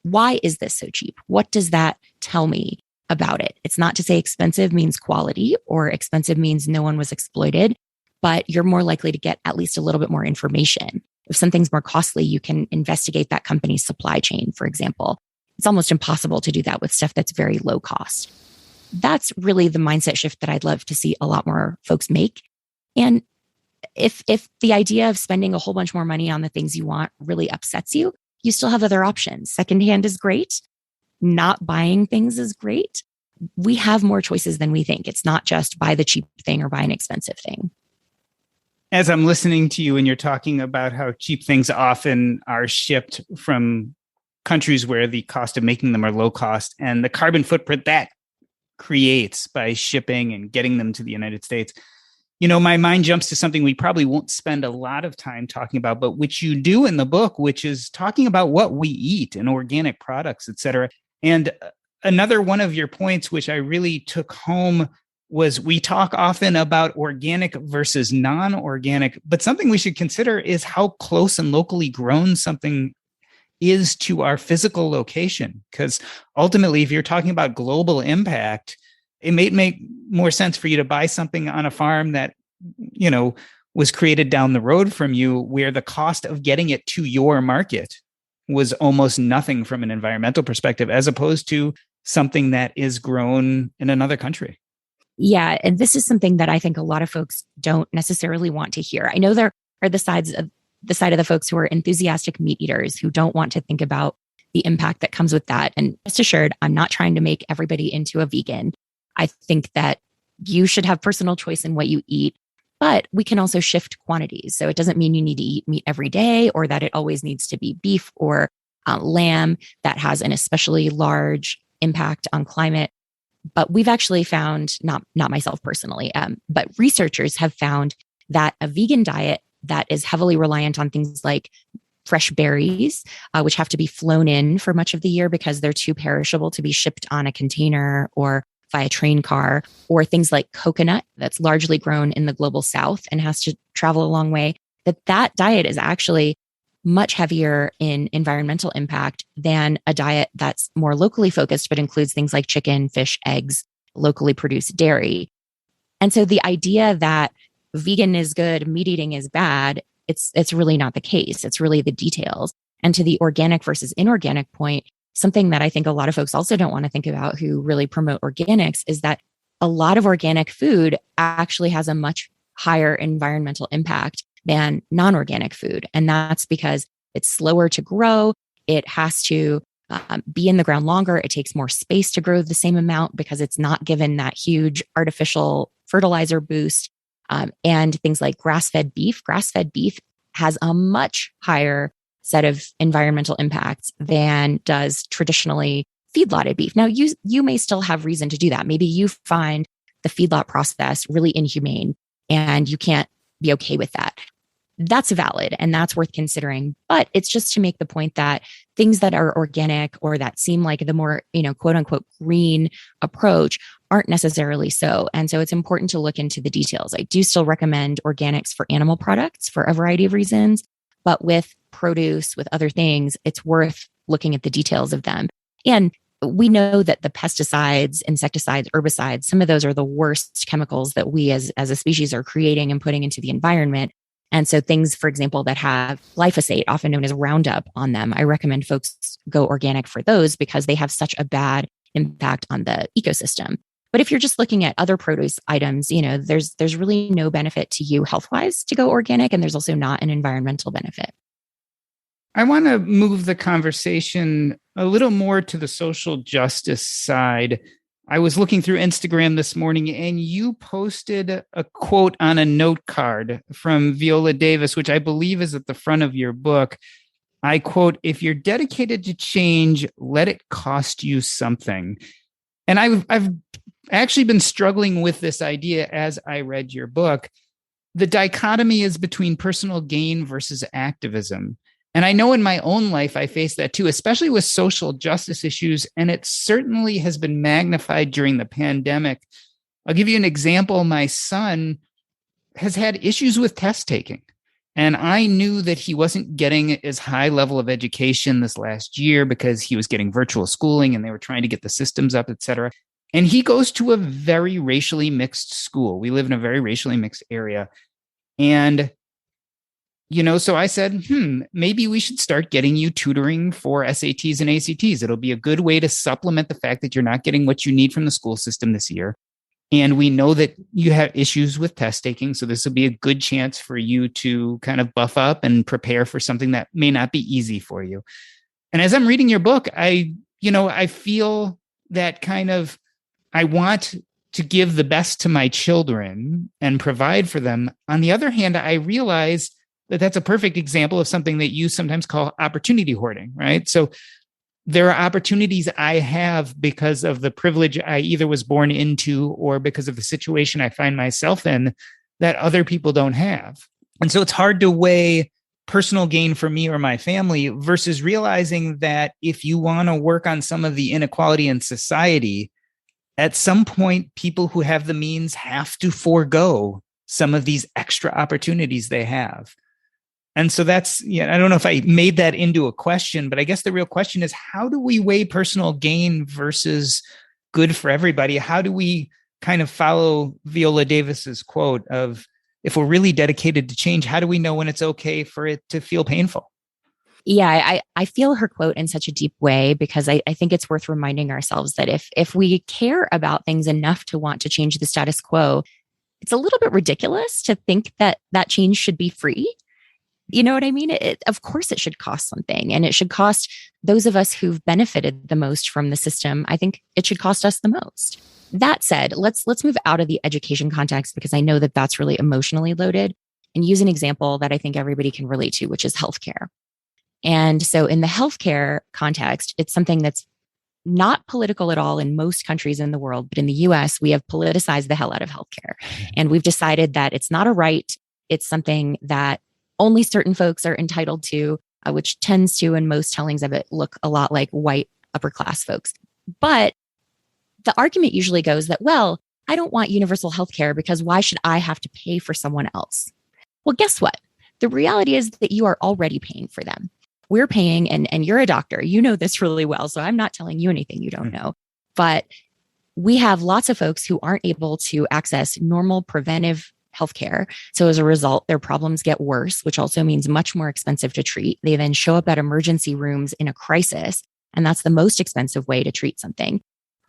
[SPEAKER 1] why is this so cheap? What does that tell me about it? It's not to say expensive means quality or expensive means no one was exploited, but you're more likely to get at least a little bit more information. If something's more costly, you can investigate that company's supply chain, for example. It's almost impossible to do that with stuff that's very low cost. That's really the mindset shift that I'd love to see a lot more folks make. And if the idea of spending a whole bunch more money on the things you want really upsets you, you still have other options. Secondhand is great. Not buying things is great. We have more choices than we think. It's not just buy the cheap thing or buy an expensive thing.
[SPEAKER 2] As I'm listening to you and you're talking about how cheap things often are shipped from countries where the cost of making them are low cost, and the carbon footprint that creates by shipping and getting them to the United States, my mind jumps to something we probably won't spend a lot of time talking about, but which you do in the book, which is talking about what we eat and organic products, et cetera. And another one of your points, which I really took home, was we talk often about organic versus non-organic, but something we should consider is how close and locally grown something is to our physical location. Because ultimately, if you're talking about global impact, it may make more sense for you to buy something on a farm that, was created down the road from you, where the cost of getting it to your market was almost nothing from an environmental perspective, as opposed to something that is grown in another country.
[SPEAKER 1] Yeah. And this is something that I think a lot of folks don't necessarily want to hear. I know there are the side of the folks who are enthusiastic meat eaters who don't want to think about the impact that comes with that. And rest assured, I'm not trying to make everybody into a vegan. I think that you should have personal choice in what you eat, but we can also shift quantities. So it doesn't mean you need to eat meat every day, or that it always needs to be beef or lamb that has an especially large impact on climate. But we've actually found, not myself personally, but researchers have found that a vegan diet that is heavily reliant on things like fresh berries, which have to be flown in for much of the year because they're too perishable to be shipped on a container or via train car, or things like coconut that's largely grown in the global south and has to travel a long way, that diet is actually much heavier in environmental impact than a diet that's more locally focused, but includes things like chicken, fish, eggs, locally produced dairy. And so the idea that vegan is good, meat eating is bad, it's really not the case. It's really the details. And to the organic versus inorganic point, something that I think a lot of folks also don't want to think about who really promote organics is that a lot of organic food actually has a much higher environmental impact than non-organic food. And that's because it's slower to grow. It has to be in the ground longer. It takes more space to grow the same amount because it's not given that huge artificial fertilizer boost. And things like grass-fed beef has a much higher set of environmental impacts than does traditionally feedlotted beef. Now, you may still have reason to do that. Maybe you find the feedlot process really inhumane and you can't be okay with that. That's valid and that's worth considering. But it's just to make the point that things that are organic or that seem like the more, quote unquote, green approach aren't necessarily so. And so it's important to look into the details. I do still recommend organics for animal products for a variety of reasons, but with produce, with other things, it's worth looking at the details of them. And we know that the pesticides, insecticides, herbicides, some of those are the worst chemicals that we as a species are creating and putting into the environment. And so things, for example, that have glyphosate, often known as Roundup, on them, I recommend folks go organic for those because they have such a bad impact on the ecosystem. But if you're just looking at other produce items, there's really no benefit to you health-wise to go organic, and there's also not an environmental benefit.
[SPEAKER 2] I want to move the conversation a little more to the social justice side. I was looking through Instagram this morning and you posted a quote on a note card from Viola Davis, which I believe is at the front of your book. I quote, "If you're dedicated to change, let it cost you something." And I've actually been struggling with this idea as I read your book. The dichotomy is between personal gain versus activism. And I know in my own life, I face that too, especially with social justice issues. And it certainly has been magnified during the pandemic. I'll give you an example. My son has had issues with test taking. And I knew that he wasn't getting as high level of education this last year because he was getting virtual schooling and they were trying to get the systems up, et cetera. And he goes to a very racially mixed school. We live in a very racially mixed area. And so I said, maybe we should start getting you tutoring for SATs and ACTs. It'll be a good way to supplement the fact that you're not getting what you need from the school system this year. And we know that you have issues with test taking. So this will be a good chance for you to kind of buff up and prepare for something that may not be easy for you. And as I'm reading your book, I feel that kind of, I want to give the best to my children and provide for them. On the other hand, I realize that that's a perfect example of something that you sometimes call opportunity hoarding, right? So there are opportunities I have because of the privilege I either was born into or because of the situation I find myself in that other people don't have. And so it's hard to weigh personal gain for me or my family, versus realizing that if you want to work on some of the inequality in society, at some point, people who have the means have to forego some of these extra opportunities they have. And so that's, I don't know if I made that into a question, but I guess the real question is, how do we weigh personal gain versus good for everybody? How do we kind of follow Viola Davis's quote of, if we're really dedicated to change, how do we know when it's okay for it to feel painful?
[SPEAKER 1] Yeah, I feel her quote in such a deep way, because I think it's worth reminding ourselves that if we care about things enough to want to change the status quo, it's a little bit ridiculous to think that that change should be free. You know what I mean? Of course, it should cost something, and it should cost those of us who've benefited the most from the system. I think it should cost us the most. That said, let's move out of the education context, because I know that that's really emotionally loaded, and use an example that I think everybody can relate to, which is healthcare. And so in the healthcare context, it's something that's not political at all in most countries in the world. But in the US, we have politicized the hell out of healthcare. And we've decided that it's not a right. It's something that only certain folks are entitled to, which tends to, in most tellings of it, look a lot like white upper class folks. But the argument usually goes that, well, I don't want universal healthcare because why should I have to pay for someone else? Well, guess what? The reality is that you are already paying for them. We're paying, and you're a doctor, you know this really well, so I'm not telling you anything you don't know. But we have lots of folks who aren't able to access normal preventive healthcare. So as a result, their problems get worse, which also means much more expensive to treat. They then show up at emergency rooms in a crisis, and that's the most expensive way to treat something.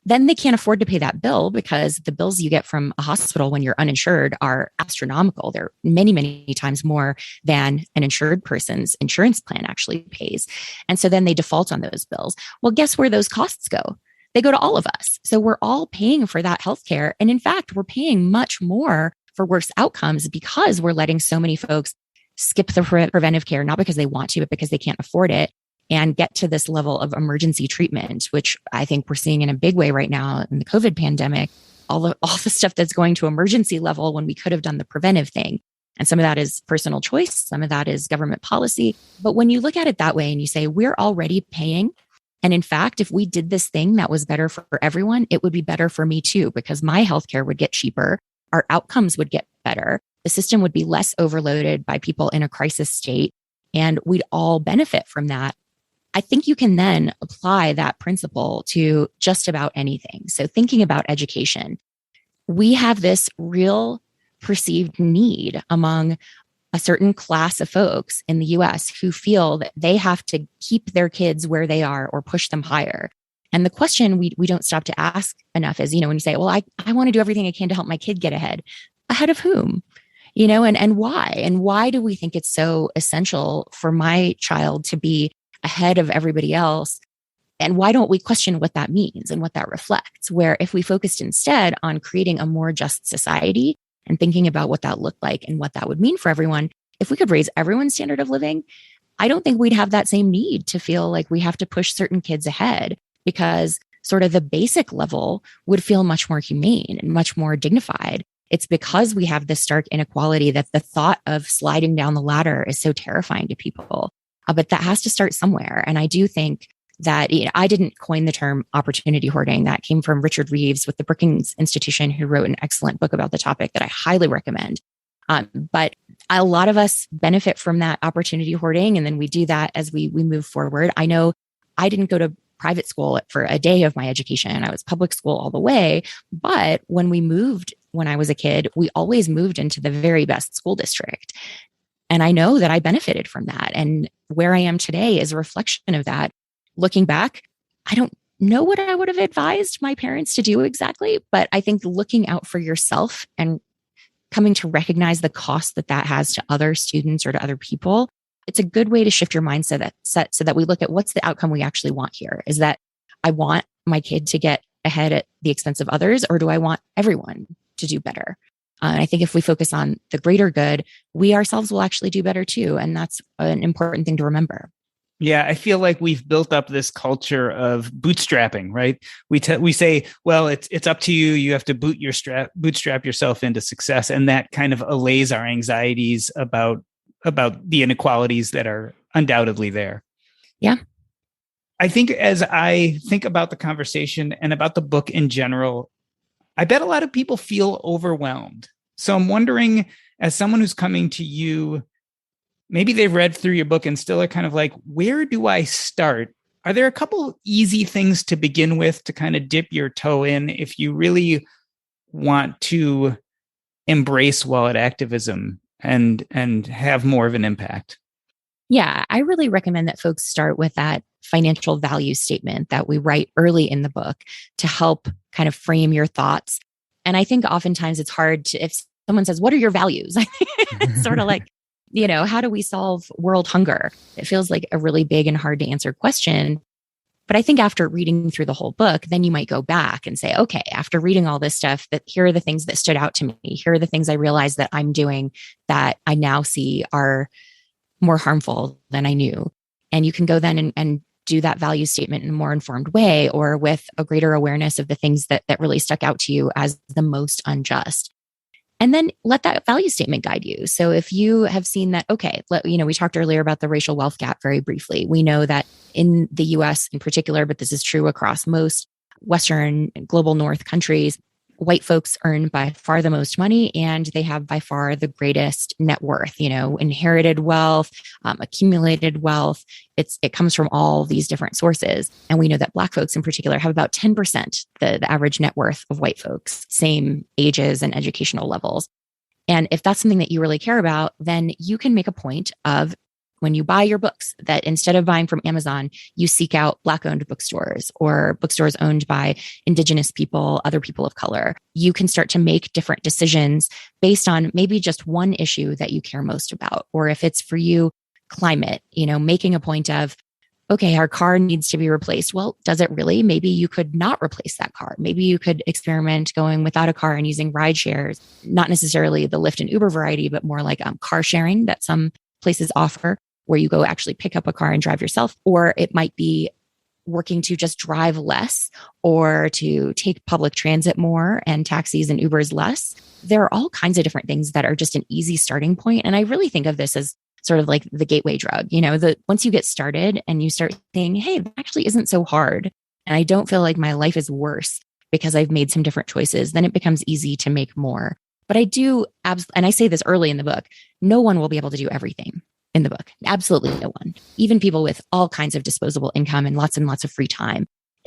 [SPEAKER 1] Then they can't afford to pay that bill, because the bills you get from a hospital when you're uninsured are astronomical. They're many, many times more than an insured person's insurance plan actually pays. And so then they default on those bills. Well, guess where those costs go? They go to all of us. So we're all paying for that healthcare. And in fact, we're paying much more for worse outcomes, because we're letting so many folks skip the preventive care, not because they want to, but because they can't afford it, and get to this level of emergency treatment, which I think we're seeing in a big way right now in the COVID pandemic, all the stuff that's going to emergency level when we could have done the preventive thing. And some of that is personal choice. Some of that is government policy. But when you look at it that way and you say, we're already paying, and in fact, if we did this thing that was better for everyone, it would be better for me too, because my healthcare would get cheaper. Our outcomes would get better. The system would be less overloaded by people in a crisis state, and we'd all benefit from that. I think you can then apply that principle to just about anything. So thinking about education, we have this real perceived need among a certain class of folks in the US who feel that they have to keep their kids where they are or push them higher. And the question we don't stop to ask enough is, when you say, well, I want to do everything I can to help my kid get ahead. Ahead of whom? And why? And why do we think it's so essential for my child to be ahead of everybody else? And why don't we question what that means and what that reflects? Where if we focused instead on creating a more just society and thinking about what that looked like and what that would mean for everyone, if we could raise everyone's standard of living, I don't think we'd have that same need to feel like we have to push certain kids ahead, because sort of the basic level would feel much more humane and much more dignified. It's because we have this stark inequality that the thought of sliding down the ladder is so terrifying to people. But that has to start somewhere. And I do think that I didn't coin the term opportunity hoarding. That came from Richard Reeves with the Brookings Institution, who wrote an excellent book about the topic that I highly recommend. But a lot of us benefit from that opportunity hoarding. And then we do that as we move forward. I know I didn't go to private school for a day of my education. I was public school all the way. But when we moved, when I was a kid, we always moved into the very best school district. And I know that I benefited from that. And where I am today is a reflection of that. Looking back, I don't know what I would have advised my parents to do exactly, but I think looking out for yourself and coming to recognize the cost that has to other students or to other people, it's a good way to shift your mindset so that we look at what's the outcome we actually want here. Is that I want my kid to get ahead at the expense of others, or do I want everyone to do better? And I think if we focus on the greater good, we ourselves will actually do better too. And that's an important thing to remember.
[SPEAKER 2] Yeah, I feel like we've built up this culture of bootstrapping, right? We say, well, it's up to you. You have to bootstrap yourself into success, and that kind of allays our anxieties about the inequalities that are undoubtedly there.
[SPEAKER 1] Yeah.
[SPEAKER 2] I think as I think about the conversation and about the book in general, I bet a lot of people feel overwhelmed. So I'm wondering, as someone who's coming to you, maybe they've read through your book and still are kind of like, where do I start? Are there a couple easy things to begin with to kind of dip your toe in if you really want to embrace wallet activism and have more of an impact?
[SPEAKER 1] Yeah, I really recommend that folks start with that financial value statement that we write early in the book to help kind of frame your thoughts. And I think oftentimes it's hard to, if someone says, what are your values? It's sort of like, how do we solve world hunger? It feels like a really big and hard to answer question. But I think after reading through the whole book, then you might go back and say, okay, after reading all this stuff, that here are the things that stood out to me. Here are the things I realized that I'm doing that I now see are more harmful than I knew. And you can go then and do that value statement in a more informed way, or with a greater awareness of the things that really stuck out to you as the most unjust. And then let that value statement guide you. So if you have seen that, okay, we talked earlier about the racial wealth gap very briefly. We know that in the US in particular, but this is true across most Western and global North countries, white folks earn by far the most money, and they have by far the greatest net worth, inherited wealth, accumulated wealth. It comes from all these different sources. And we know that Black folks in particular have about 10% the average net worth of white folks, same ages and educational levels. And if that's something that you really care about, then you can make a point of, when you buy your books, that instead of buying from Amazon, you seek out Black-owned bookstores or bookstores owned by Indigenous people, other people of color. You can start to make different decisions based on maybe just one issue that you care most about. Or if it's for you, climate, making a point of, okay, our car needs to be replaced. Well, does it really? Maybe you could not replace that car. Maybe you could experiment going without a car and using ride shares, not necessarily the Lyft and Uber variety, but more like car sharing that some places offer, where you go actually pick up a car and drive yourself. Or it might be working to just drive less, or to take public transit more and taxis and Ubers less. There are all kinds of different things that are just an easy starting point. And I really think of this as sort of like the gateway drug, once you get started and you start saying, hey, that actually isn't so hard, and I don't feel like my life is worse because I've made some different choices, then it becomes easy to make more. But I do, and I say this early in the book, no one will be able to do everything in the book. Absolutely no one. Even people with all kinds of disposable income and lots of free time.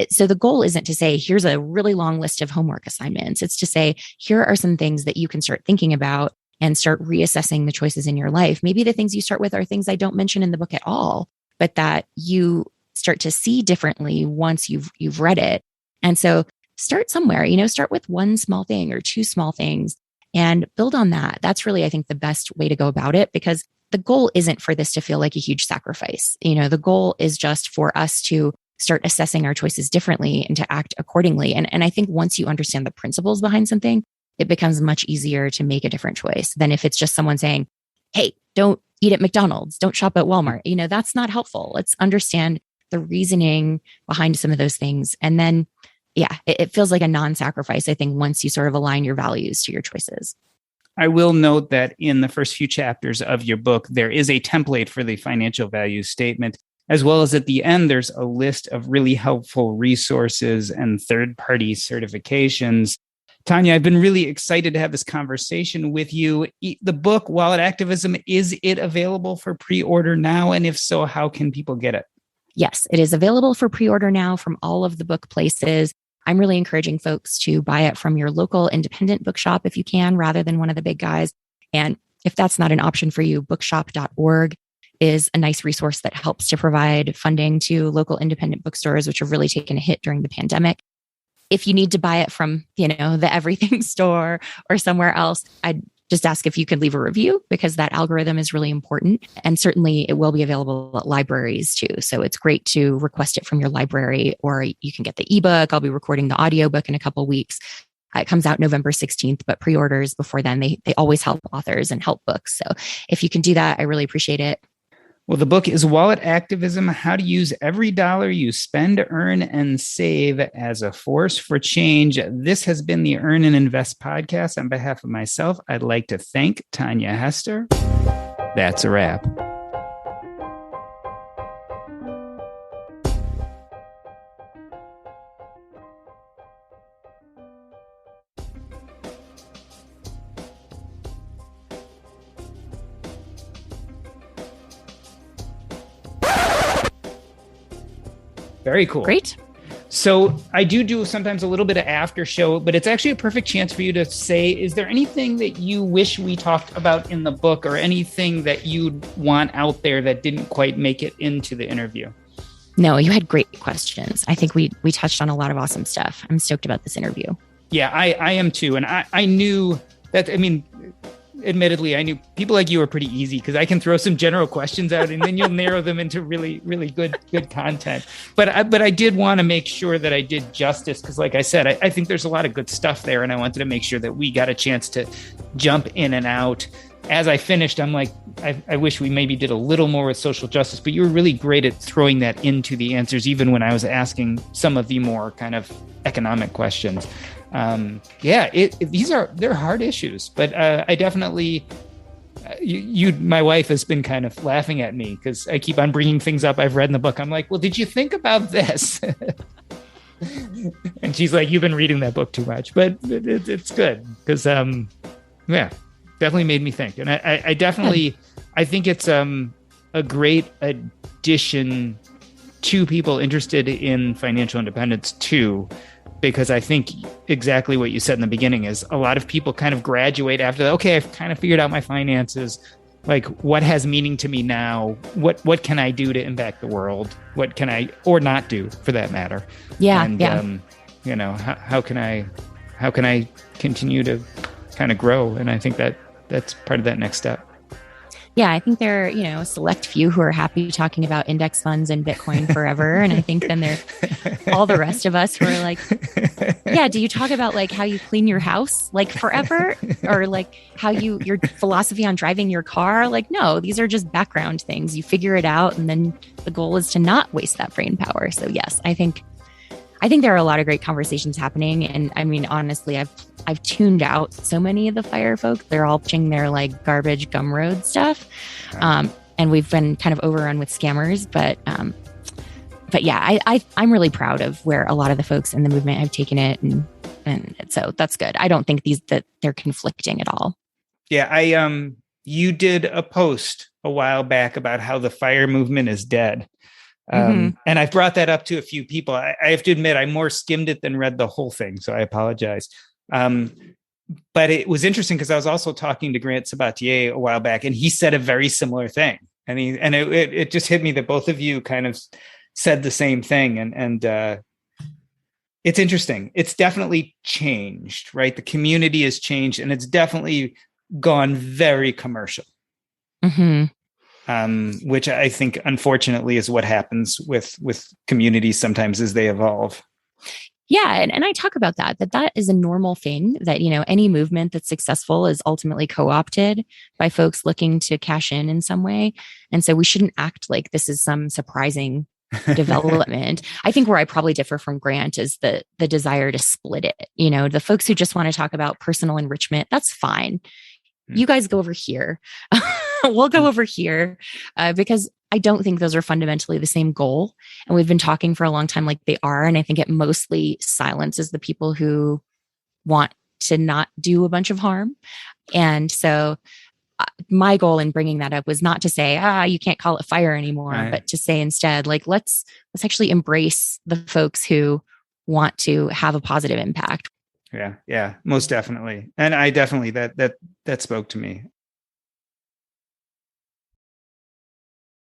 [SPEAKER 1] So the goal isn't to say, here's a really long list of homework assignments. It's to say, here are some things that you can start thinking about and start reassessing the choices in your life. Maybe the things you start with are things I don't mention in the book at all, but that you start to see differently once you've read it. And so start somewhere, start with one small thing or two small things and build on that. That's really, I think, the best way to go about it, because the goal isn't for this to feel like a huge sacrifice. The goal is just for us to start assessing our choices differently and to act accordingly. And I think once you understand the principles behind something, it becomes much easier to make a different choice than if it's just someone saying, hey, don't eat at McDonald's, don't shop at Walmart. That's not helpful. Let's understand the reasoning behind some of those things. And then, it feels like a non-sacrifice, I think, once you sort of align your values to your choices.
[SPEAKER 2] I will note that in the first few chapters of your book, there is a template for the financial value statement, as well as at the end, there's a list of really helpful resources and third-party certifications. Tanja, I've been really excited to have this conversation with you. The book, Wallet Activism, is it available for pre-order now? And if so, how can people get it?
[SPEAKER 1] Yes, it is available for pre-order now from all of the book places. I'm really encouraging folks to buy it from your local independent bookshop if you can, rather than one of the big guys. And if that's not an option for you, bookshop.org is a nice resource that helps to provide funding to local independent bookstores, which have really taken a hit during the pandemic. If you need to buy it from, the everything store or somewhere else, I'd just ask if you could leave a review, because that algorithm is really important. And certainly it will be available at libraries too. So it's great to request it from your library, or you can get the ebook. I'll be recording the audiobook in a couple of weeks. It comes out November 16th, but pre-orders before then, they always help authors and help books. So if you can do that, I really appreciate it.
[SPEAKER 2] Well, the book is Wallet Activism: How to Use Every Dollar You Spend, Earn, and Save as a Force for Change. This has been the Earn and Invest podcast. On behalf of myself, I'd like to thank Tanja Hester. That's a wrap. Very cool.
[SPEAKER 1] Great.
[SPEAKER 2] So I do sometimes a little bit of after show, but it's actually a perfect chance for you to say, is there anything that you wish we talked about in the book or anything that you'd want out there that didn't quite make it into the interview?
[SPEAKER 1] No, you had great questions. I think we touched on a lot of awesome stuff. I'm stoked about this interview.
[SPEAKER 2] Yeah, I am too. And I knew that, admittedly, I knew people like you are pretty easy because I can throw some general questions out and then you'll narrow them into really, really good content. But I did want to make sure that I did justice because, like I said, I think there's a lot of good stuff there. And I wanted to make sure that we got a chance to jump in and out. As I finished, I'm like, I wish we maybe did a little more with social justice, but you were really great at throwing that into the answers, even when I was asking some of the more kind of economic questions. They're hard issues, but I definitely, my wife has been kind of laughing at me because I keep on bringing things up I've read in the book. I'm like, well, did you think about this? And she's like, you've been reading that book too much, but it's good because, definitely made me think. And I definitely, I think it's a great addition to people interested in financial independence too. Because I think exactly what you said in the beginning is a lot of people kind of graduate after, okay, I've kind of figured out my finances. Like, what has meaning to me now? What can I do to impact the world? What can I, or not do for that matter?
[SPEAKER 1] Yeah.
[SPEAKER 2] And, how can I continue to kind of grow? And I think that's part of that next step.
[SPEAKER 1] Yeah, I think there are, a select few who are happy talking about index funds and Bitcoin forever. And I think then there are all the rest of us who are like, yeah, do you talk about like how you clean your house like forever? Or like how your philosophy on driving your car? Like, no, these are just background things. You figure it out. And then the goal is to not waste that brain power. So yes, I think there are a lot of great conversations happening. And I mean, honestly, I've tuned out so many of the FIRE folk. They're all pitching their like garbage Gumroad stuff. And we've been kind of overrun with scammers, but yeah, I'm really proud of where a lot of the folks in the movement have taken it. And so that's good. I don't think that they're conflicting at all.
[SPEAKER 2] Yeah. You did a post a while back about how the FIRE movement is dead. And I've brought that up to a few people. I have to admit, I more skimmed it than read the whole thing. So I apologize. But it was interesting because I was also talking to Grant Sabatier a while back, and he said a very similar thing. And it just hit me that both of you kind of said the same thing. And it's interesting. It's definitely changed, right? The community has changed, and it's definitely gone very commercial. Which I think, unfortunately, is what happens with communities sometimes as they evolve.
[SPEAKER 1] Yeah. And I talk about that is a normal thing that, any movement that's successful is ultimately co-opted by folks looking to cash in some way. And so we shouldn't act like this is some surprising development. I think where I probably differ from Grant is the desire to split it. The folks who just want to talk about personal enrichment, that's fine. You guys go over here. We'll go over here because I don't think those are fundamentally the same goal. And we've been talking for a long time like they are. And I think it mostly silences the people who want to not do a bunch of harm. And so my goal in bringing that up was not to say, you can't call it FIRE anymore, right, but to say instead, like, let's actually embrace the folks who want to have a positive impact.
[SPEAKER 2] Yeah, most definitely. And I definitely, that spoke to me.